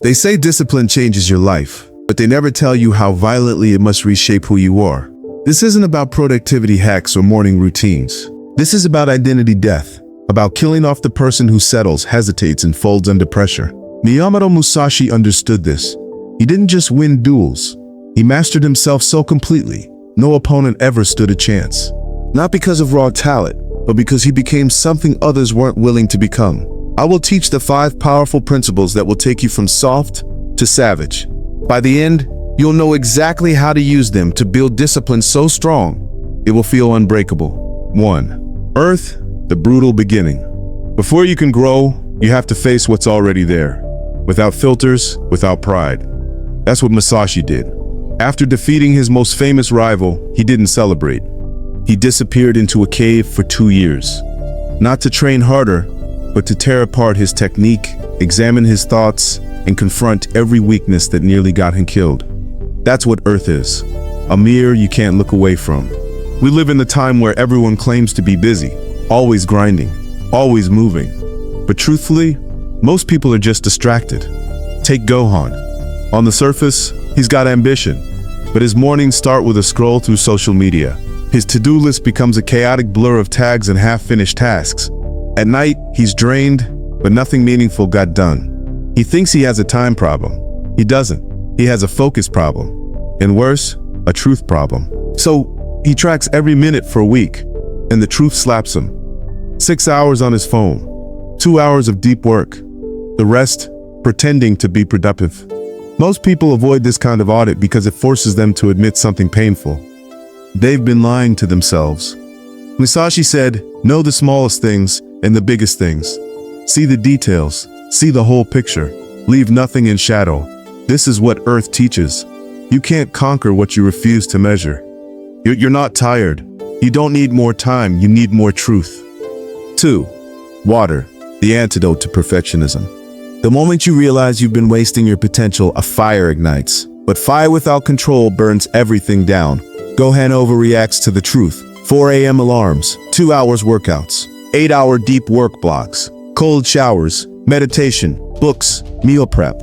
They say discipline changes your life, but they never tell you how violently it must reshape who you are. This isn't about productivity hacks or morning routines. This is about identity death, about killing off the person who settles, hesitates, and folds under pressure. Miyamoto Musashi understood this. He didn't just win duels. He mastered himself so completely, no opponent ever stood a chance. Not because of raw talent, but because he became something others weren't willing to become. I will teach the 5 powerful principles that will take you from soft to savage. By the end, you'll know exactly how to use them to build discipline so strong, it will feel unbreakable. 1. Earth, the brutal beginning. Before you can grow, you have to face what's already there. Without filters, without pride. That's what Musashi did. After defeating his most famous rival, he didn't celebrate. He disappeared into a cave for 2 years. Not to train harder, but to tear apart his technique, examine his thoughts, and confront every weakness that nearly got him killed. That's what Earth is. A mirror you can't look away from. We live in a time where everyone claims to be busy, always grinding, always moving. But truthfully, most people are just distracted. Take Gohan. On the surface, he's got ambition, but his mornings start with a scroll through social media. His to-do list becomes a chaotic blur of tags and half-finished tasks. At night, he's drained, but nothing meaningful got done. He thinks he has a time problem. He doesn't. He has a focus problem. And worse, a truth problem. So, he tracks every minute for a week, and the truth slaps him. 6 hours on his phone, 2 hours of deep work, the rest pretending to be productive. Most people avoid this kind of audit because it forces them to admit something painful. They've been lying to themselves. Musashi said, know the smallest things and the biggest things. See the details, see the whole picture, leave nothing in shadow. This is what Earth teaches. You can't conquer what you refuse to measure. You're not tired. You don't need more time, you need more truth. 2. Water, the antidote to perfectionism. The moment you realize you've been wasting your potential, a fire ignites. But fire without control burns everything down. Gohan overreacts to the truth. 4 a.m. alarms, 2 hours workouts, 8-hour deep work blocks, cold showers, meditation, books, meal prep.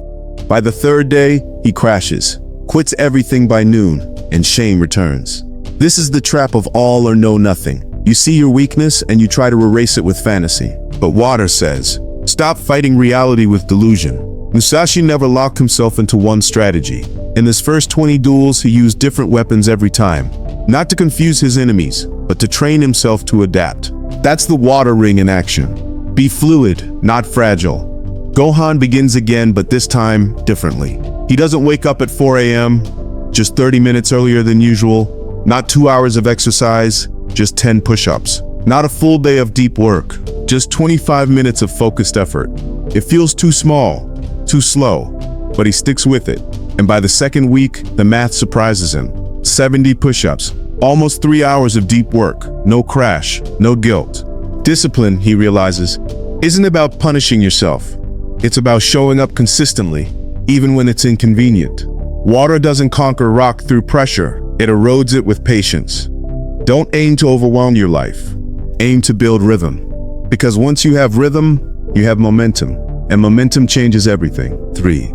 By the 3rd day, he crashes, quits everything by noon, and shame returns. This is the trap of all or know nothing. You see your weakness and you try to erase it with fantasy. But water says, stop fighting reality with delusion. Musashi never locked himself into one strategy. In his first 20 duels, he used different weapons every time. Not to confuse his enemies, but to train himself to adapt. That's the water ring in action. Be fluid, not fragile. Gohan begins again, but this time differently. He doesn't wake up at 4 a.m., just 30 minutes earlier than usual. Not 2 hours of exercise, just 10 push-ups. Not a full day of deep work, just 25 minutes of focused effort. It feels too small, too slow, but he sticks with it. And by the 2nd week, the math surprises him. 70 push-ups, almost 3 hours of deep work, no crash, no guilt. Discipline, he realizes, isn't about punishing yourself. It's about showing up consistently, even when it's inconvenient. Water doesn't conquer rock through pressure, it erodes it with patience. Don't aim to overwhelm your life. Aim to build rhythm. Because once you have rhythm, you have momentum, and momentum changes everything. 3.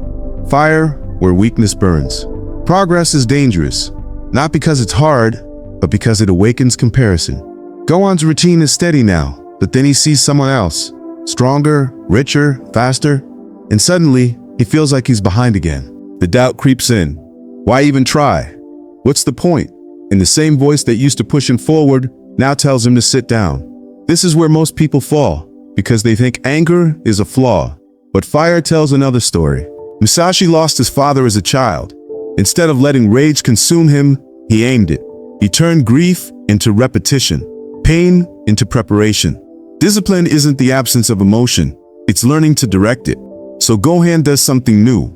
Fire where weakness burns. Progress is dangerous, not because it's hard, but because it awakens comparison. Gohan's routine is steady now, but then he sees someone else, stronger, richer, faster, and suddenly he feels like he's behind again. The doubt creeps in. Why even try? What's the point? And the same voice that used to push him forward now tells him to sit down. This is where most people fall, because they think anger is a flaw. But fire tells another story. Musashi lost his father as a child. Instead of letting rage consume him, he aimed it. He turned grief into repetition, pain into preparation. Discipline isn't the absence of emotion, it's learning to direct it. So Gohan does something new.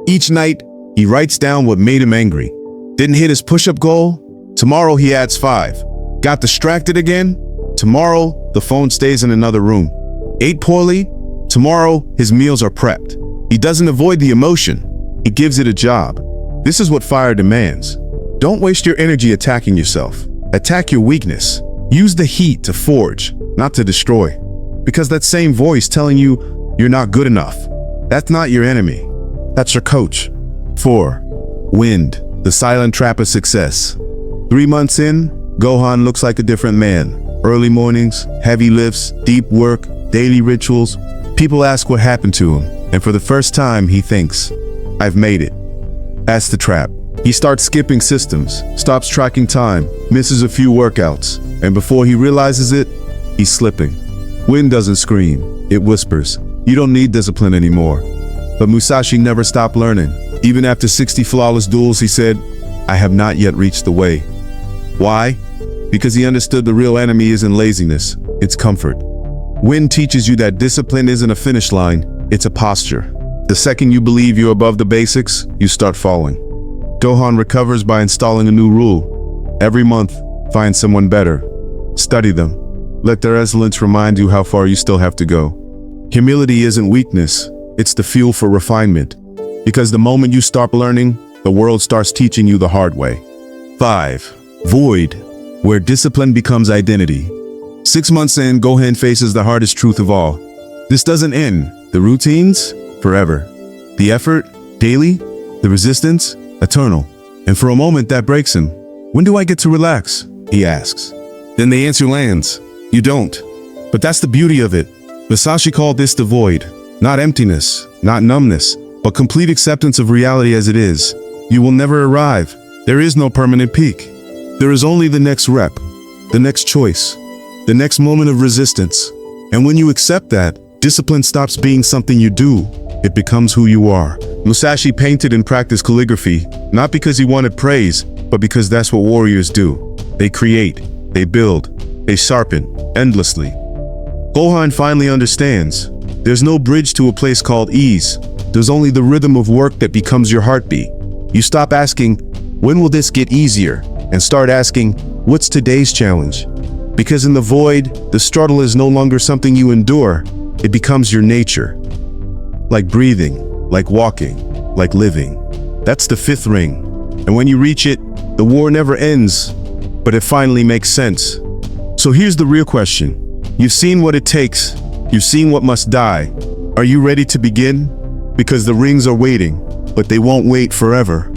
Each night, he writes down what made him angry. Didn't hit his push-up goal? Tomorrow he adds 5. Got distracted again? Tomorrow, the phone stays in another room. Ate poorly? Tomorrow, his meals are prepped. He doesn't avoid the emotion, he gives it a job. This is what fire demands. Don't waste your energy attacking yourself. Attack your weakness. Use the heat to forge, not to destroy. Because that same voice telling you you're not good enough, that's not your enemy. That's your coach. 4. Wind, the silent trap of success. 3 months in, Gohan looks like a different man. Early mornings, heavy lifts, deep work, daily rituals. People ask what happened to him, and for the first time he thinks, I've made it. That's the trap. He starts skipping systems, stops tracking time, misses a few workouts, and before he realizes it, he's slipping. Wind doesn't scream, it whispers, you don't need discipline anymore. But Musashi never stopped learning. Even after 60 flawless duels, he said, I have not yet reached the way. Why? Because he understood the real enemy isn't laziness, it's comfort. Wind teaches you that discipline isn't a finish line, it's a posture. The second you believe you're above the basics, you start falling. Gohan recovers by installing a new rule. Every month, find someone better. Study them. Let their excellence remind you how far you still have to go. Humility isn't weakness, it's the fuel for refinement. Because the moment you start learning, the world starts teaching you the hard way. 5. Void, where discipline becomes identity. 6 months in, Gohan faces the hardest truth of all. This doesn't end. The routines? Forever. The effort? Daily? The resistance? Eternal. And for a moment that breaks him. When do I get to relax? He asks. Then the answer lands. You don't. But that's the beauty of it. Musashi called this the void. Not emptiness, not numbness, but complete acceptance of reality as it is. You will never arrive. There is no permanent peak. There is only the next rep, the next choice, the next moment of resistance. And when you accept that, discipline stops being something you do. It becomes who you are. Musashi painted and practiced calligraphy, not because he wanted praise, but because that's what warriors do. They create, they build, they sharpen, endlessly. Gohan finally understands. There's no bridge to a place called ease. There's only the rhythm of work that becomes your heartbeat. You stop asking, when will this get easier? And start asking, what's today's challenge? Because in the void, the struggle is no longer something you endure. It becomes your nature. Like breathing, like walking, like living. That's the 5th ring. And when you reach it, the war never ends, but it finally makes sense. So here's the real question. You've seen what it takes. You've seen what must die. Are you ready to begin? Because the rings are waiting, but they won't wait forever.